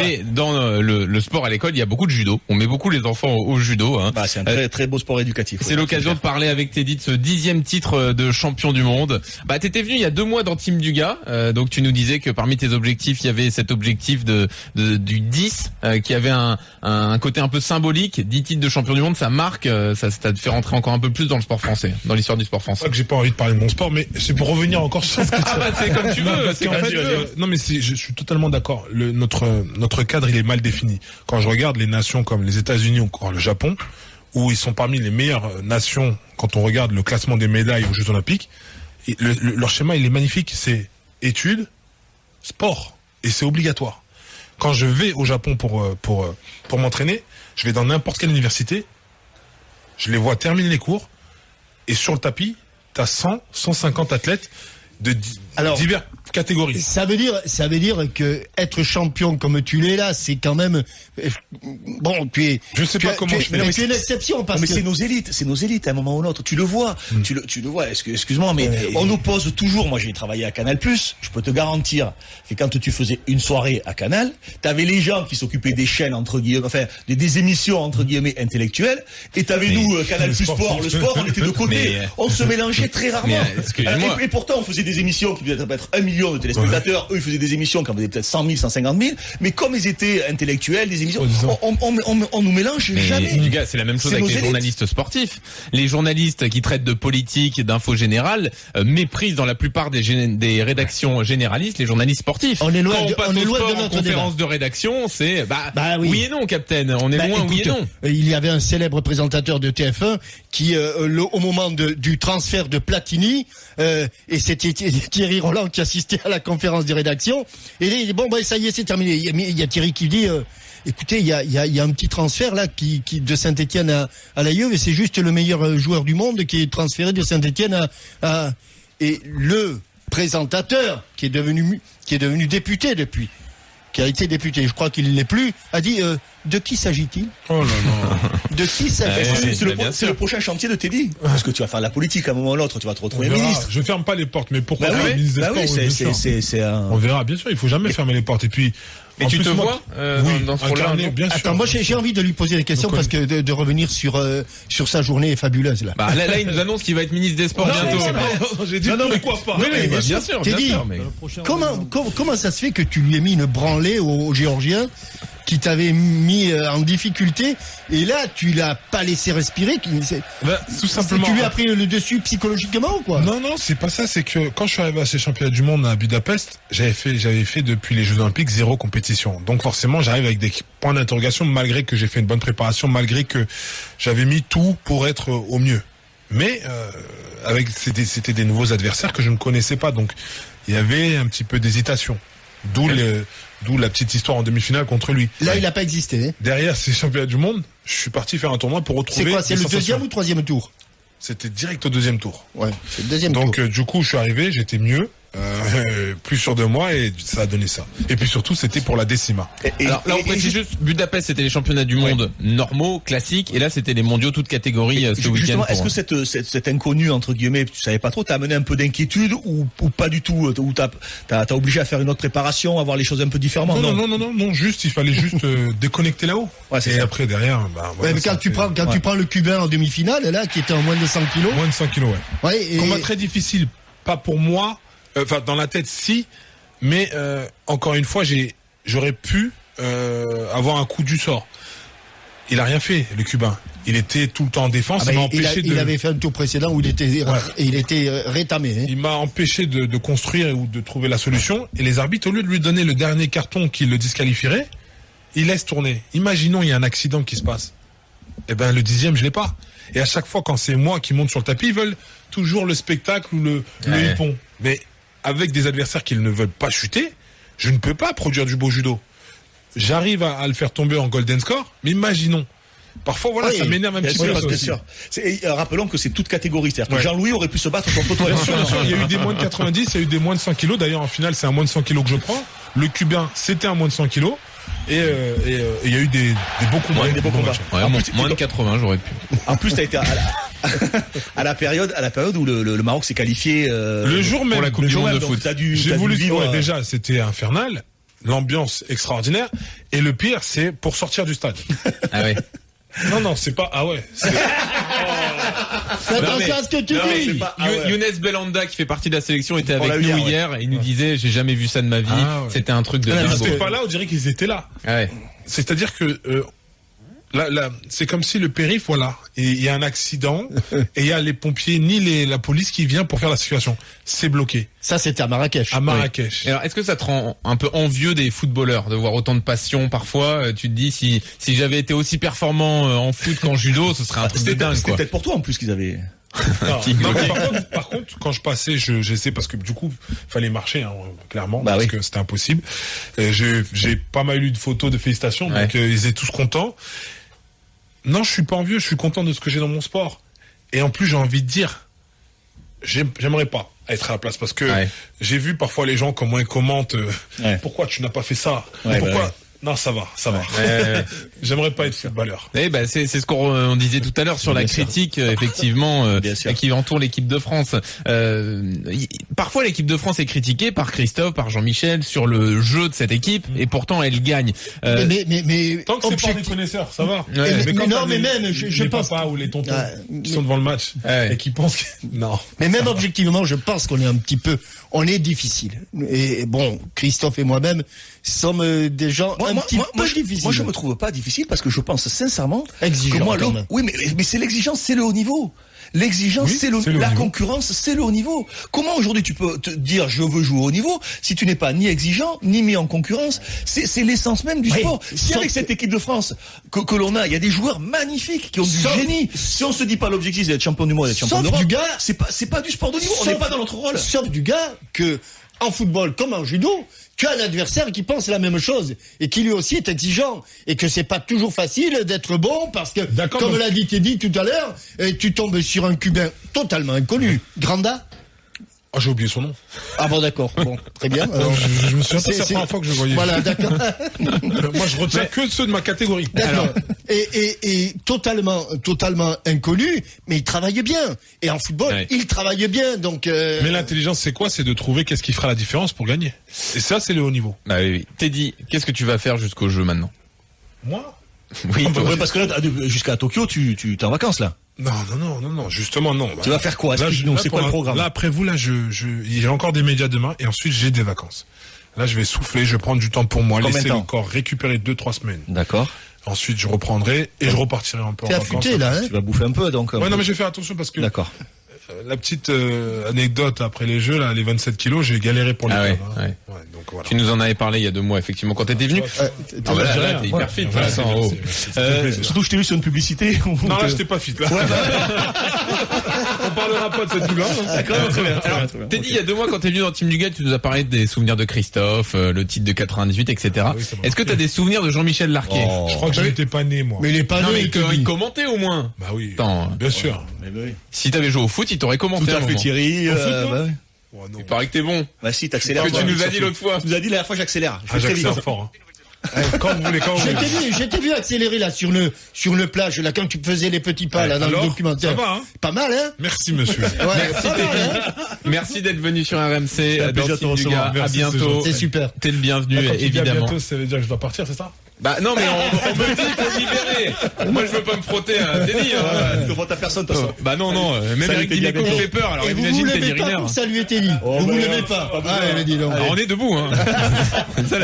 Mais dans le sport à l'école, il y a beaucoup de judo. On met beaucoup les enfants au judo. Hein. Bah, c'est un très très beau sport éducatif. C'est l'occasion de parler avec Teddy de ce 10e titre de champion du monde. Bah, t'étais venu il y a 2 mois dans Team Duga. Donc tu nous disais que parmi tes objectifs, il y avait cet objectif du 10 qui avait un côté un peu symbolique. 10 titres de champion du monde, ça marque, ça te fait rentrer encore un peu plus dans le sport français, dans l'histoire du sport français. C'est pas que j'ai pas envie de parler de mon sport, mais c'est pour revenir encore sur ce que c'est comme tu veux. C'est en fait, non mais je suis totalement d'accord. Notre cadre il est mal défini. Quand je regarde les nations comme les États-Unis ou encore le Japon, où ils sont parmi les meilleures nations quand on regarde le classement des médailles aux Jeux Olympiques, et leur schéma il est magnifique. C'est études, sport, et c'est obligatoire. Quand je vais au Japon pour m'entraîner, je vais dans n'importe quelle université, je les vois terminer les cours, et sur le tapis, t'as 150 athlètes de divers catégories. Ça veut dire que être champion comme tu l'es là, c'est quand même bon. Je sais pas comment je fais. Mais c'est une exception parce que c'est nos élites à un moment ou l'autre. Tu le vois, tu le vois. Excuse-moi, mais on oppose toujours. Moi, j'ai travaillé à Canal+. Je peux te garantir que quand tu faisais une soirée à Canal, t'avais les gens qui s'occupaient des chaînes entre guillemets, enfin des émissions entre guillemets intellectuelles, et t'avais nous Canal+ Sport. Le sport, on était de côté. On se mélangeait très rarement. Et pourtant, on faisait des émissions qui devaient être 1 million de téléspectateurs. Eux, ils faisaient des émissions qui en faisaient peut-être 100 000, 150 000. Mais comme ils étaient intellectuels, des émissions, on nous mélange jamais. Du gars, c'est la même chose avec les journalistes sportifs. Les journalistes qui traitent de politique, d'info générale, méprisent dans la plupart des rédactions généralistes les journalistes sportifs. On est loin Quand de notre notre conférence de rédaction, c'est oui et non, Captain. On est loin, écoute, oui et non. Il y avait un célèbre présentateur de TF1 qui, au moment du transfert de Platini, et c'était Thierry Roland qui assistait à la conférence de rédaction, et il dit bon ça y est, c'est terminé. Il y a Thierry qui dit écoutez, il y a un petit transfert là qui de Saint-Étienne à la Juve, et c'est juste le meilleur joueur du monde qui est transféré de Saint-Étienne à et le présentateur qui est devenu député depuis, qui a été député, je crois qu'il l'est plus, a dit de qui s'agit-il? Oh là là. De qui s'agit-il? C'est le prochain chantier de Teddy. Parce que tu vas faire la politique à un moment ou l'autre, tu vas te retrouver ministre. Je ferme pas les portes, mais pourquoi oui, ministre des Sports, c'est un... On verra, bien sûr, il faut jamais fermer les portes. Et puis, mais tu te vois dans ce rôle-là? Bien sûr. Attends, moi j'ai envie de lui poser des questions parce que de revenir sur sa journée fabuleuse là. Là, il nous annonce qu'il va être ministre des Sports bientôt. J'ai dit pourquoi pas. Oui, bien sûr. Mais comment ça se fait que tu lui aies mis une branlée au Géorgien qui t'avait mis en difficulté, et là tu l'as pas laissé respirer? Tout simplement. Tu lui as pris le dessus psychologiquement ou quoi? Non, c'est pas ça. C'est que quand je suis arrivé à ces championnats du monde à Budapest, j'avais fait depuis les Jeux Olympiques 0 compétition. Donc forcément, j'arrive avec des points d'interrogation, malgré que j'ai fait une bonne préparation, malgré que j'avais mis tout pour être au mieux. Mais c'était des nouveaux adversaires que je ne connaissais pas, donc il y avait un petit peu d'hésitation. D'où la petite histoire en demi-finale contre lui. Là, il n'a pas existé. Hein. Derrière ces championnats du monde, je suis parti faire un tournoi pour retrouver. C'est quoi? C'est le deuxième ou troisième tour? C'était direct au deuxième tour. Ouais, c'est le deuxième tour. Donc du coup, je suis arrivé, j'étais mieux, plus sûr de moi, et ça a donné ça. Et puis surtout, c'était pour la décima. Alors là, on précise juste, Budapest, c'était les championnats du monde normaux, classiques, et là, c'était les mondiaux toutes catégories ce week-end. Justement, est-ce que cet inconnu, entre guillemets, tu savais pas trop, t'as amené un peu d'inquiétude ou pas du tout, ou t'as obligé à faire une autre préparation, à voir les choses un peu différemment? Non, juste, il fallait juste déconnecter là-haut. Ouais, et après, derrière, voilà, mais quand tu prends le Cubain en demi-finale, là, qui était en moins de 100 kilos. Moins de 100 kilos, ouais. Combat très difficile, pas pour moi. Enfin, dans la tête, si, mais encore une fois, j'aurais pu avoir un coup du sort. Il a rien fait, le Cubain. Il était tout le temps en défense. Il avait fait un tour précédent où il était rétamé. Hein. Il m'a empêché de construire ou de trouver la solution. Et les arbitres, au lieu de lui donner le dernier carton qui le disqualifierait, ils laissent tourner. Imaginons, il y a un accident qui se passe. Eh ben, le 10e, je l'ai pas. Et à chaque fois, quand c'est moi qui monte sur le tapis, ils veulent toujours le spectacle ou le hippon. Mais avec des adversaires qui ne veulent pas chuter, je ne peux pas produire du beau judo. J'arrive à le faire tomber en golden score, mais imaginons. Parfois, ça m'énerve un petit peu. Bien sûr. Rappelons que c'est toute catégorie. C'est-à-dire que Jean-Louis aurait pu se battre contre toi. Bien sûr. Il y a eu des moins de 90, il y a eu des moins de 100 kilos. D'ailleurs, en finale, c'est un moins de 100 kilos que je prends. Le Cubain, c'était un moins de 100 kilos. Et il y a eu des beaux combats. Moins de 80, j'aurais pu. En plus, t'as été à la période où le Maroc s'est qualifié le jour même pour la Coupe du Monde de foot. J'ai voulu vivre. Déjà, c'était infernal. l'ambiance extraordinaire. Et le pire, c'est pour sortir du stade. Ah ouais. Non, c'est pas. Ah ouais. Fais attention à ce que tu dis. Younes Belhanda, qui fait partie de la sélection, était On avec l'a eu nous hier, hier et il nous disait j'ai jamais vu ça de ma vie. Ah ouais. C'était un truc de Ils dingo. étaient pas là, on dirait qu'ils étaient là. Ouais. C'est-à-dire que là, c'est comme si le périph', voilà, et il y a un accident et il y a les pompiers ni la police qui vient pour faire la situation. C'est bloqué. Ça, c'était à Marrakech. À Marrakech. Et alors, est-ce que ça te rend un peu envieux des footballeurs de voir autant de passion parfois? Tu te dis si j'avais été aussi performant en foot qu'en judo, ce serait un truc de dingue, C'était quoi. peut-être pour toi en plus qu'ils avaient. Non, mais par contre, quand je passais, j'essaie parce que du coup, fallait marcher, hein, clairement, Bah parce oui. que c'était impossible. J'ai pas mal eu de photos de félicitations, donc ils étaient tous contents. Non, je suis pas envieux, je suis content de ce que j'ai dans mon sport. Et en plus, j'ai envie de dire, j'aimerais pas être à la place parce que j'ai vu parfois les gens comment ils commentent. Pourquoi tu n'as pas fait ça? Pourquoi? Non, ça va. J'aimerais pas être footballeur. Eh ben c'est ce qu'on disait tout à l'heure sur la critique effectivement qui entoure l'équipe de France. Parfois l'équipe de France est critiquée par Christophe, par Jean-Michel sur le jeu de cette équipe et pourtant elle gagne. Mais Tant que c'est pas des connaisseurs, ça va. Mais même je pense papas ou les tontons qui sont devant le match et qui pensent que non. Mais même objectivement, je pense qu'on est on est difficile. Et bon, Christophe et moi-même sommes des gens peu difficiles. Moi, je me trouve pas difficile parce que je pense sincèrement exigeant, que moi, quand même. oui, mais c'est l'exigence, c'est le haut niveau. L'exigence, c'est la niveau. concurrence, c'est le haut niveau. Comment aujourd'hui tu peux te dire je veux jouer au haut niveau si tu n'es pas ni exigeant ni mis en concurrence? C'est l'essence même du sport. Si avec cette équipe de France que l'on a, il y a des joueurs magnifiques qui ont du génie. Si on se dit pas l'objectif c'est d'être champion du monde, d'être champion d'Europe, c'est pas du sport de niveau. On n'est pas dans notre rôle. Sauf du gars que en football comme en judo, tu as un adversaire qui pense la même chose et qui lui aussi est exigeant et que c'est pas toujours facile d'être bon parce que, comme l'a dit Teddy tout à l'heure, tu tombes sur un Cubain totalement inconnu. Granda? Ah, j'ai oublié son nom. Ah bon, d'accord. Bon, très bien. Alors, je me souviens pas, c'est la première fois que je le voyais. Voilà, d'accord. Moi, je retiens que ceux de ma catégorie. D'accord. Et totalement inconnu, mais il travaille bien. Et en football, il travaille bien, donc. Mais l'intelligence, c'est quoi? C'est de trouver qu'est-ce qui fera la différence pour gagner. Et ça, c'est le haut niveau. Bah oui. Teddy, qu'est-ce que tu vas faire jusqu'au jeu maintenant? Moi? Oui, parce que là, jusqu'à Tokyo, tu es en vacances là. Non, justement non. Tu vas faire quoi? C'est quoi le programme? Là, après vous, j'ai encore des médias demain et ensuite j'ai des vacances. Là, je vais souffler, je vais prendre du temps pour moi, laisser le corps récupérer 2-3 semaines. D'accord. Ensuite, je reprendrai et je repartirai un peu en vacances. T'es affûté là, hein? Tu vas bouffer un peu donc. Ouais, non, mais je vais faire attention parce que. D'accord. La petite anecdote après les jeux, là, les 27 kilos, j'ai galéré pour les ouais, hein. ouais. Ouais, donc voilà. Tu nous en avais parlé il y a 2 mois, effectivement, quand t'étais venu. Là, t'es hyper fit, Vincent. Surtout, je t'ai vu sur une publicité. Non, là, j'étais pas fit, là. On parlera pas de cette douleur. D'accord, très bien. Teddy, il y a 2 mois, quand t'es venu dans Team Dugat, tu nous as parlé des souvenirs de Christophe, le titre de 98, etc. Oui, Est-ce que t'as des souvenirs de Jean-Michel Larquet? Je crois que je n'étais pas né, moi. Mais il est pas Non, né, mais il commentait au moins. Bah oui. Attends. Bien sûr. Si t'avais joué au foot, il t'aurait commenté. Tout à fait, Thierry. Bah oui. Oh, non. Il paraît que t'es bon. Bah si, t'accélères. Que tu nous as dit l'autre fois. Tu nous as dit la dernière fois, j'accélère. Je fais très vite. J'accélère fort, hein. Quand vous voulez. Je t'ai vu accélérer là sur le plage là quand tu faisais les petits pas là dans alors, le documentaire. ça va, hein? Pas mal, hein? Merci, monsieur. Merci Teddy. Merci d'être venu sur RMC. Dans Team Dugat. À Merci, bientôt. C'est super. T'es le bienvenu, Quand tu dis à évidemment. bientôt, ça veut dire que je dois partir, c'est ça? Bah non, mais on me dit qu'il faut libérer. Moi, je veux pas me frotter à Teddy. Tu ne vois ta personne, de toute façon. Bah non, même Salut, Eric Teddy, Dimeco me à bientôt. fait peur. Alors Et vous imagine vous Teddy levez pas Riner. pour saluer Teddy. Vous vous levez pas. Ah, mais dis donc. Alors, on est debout, hein.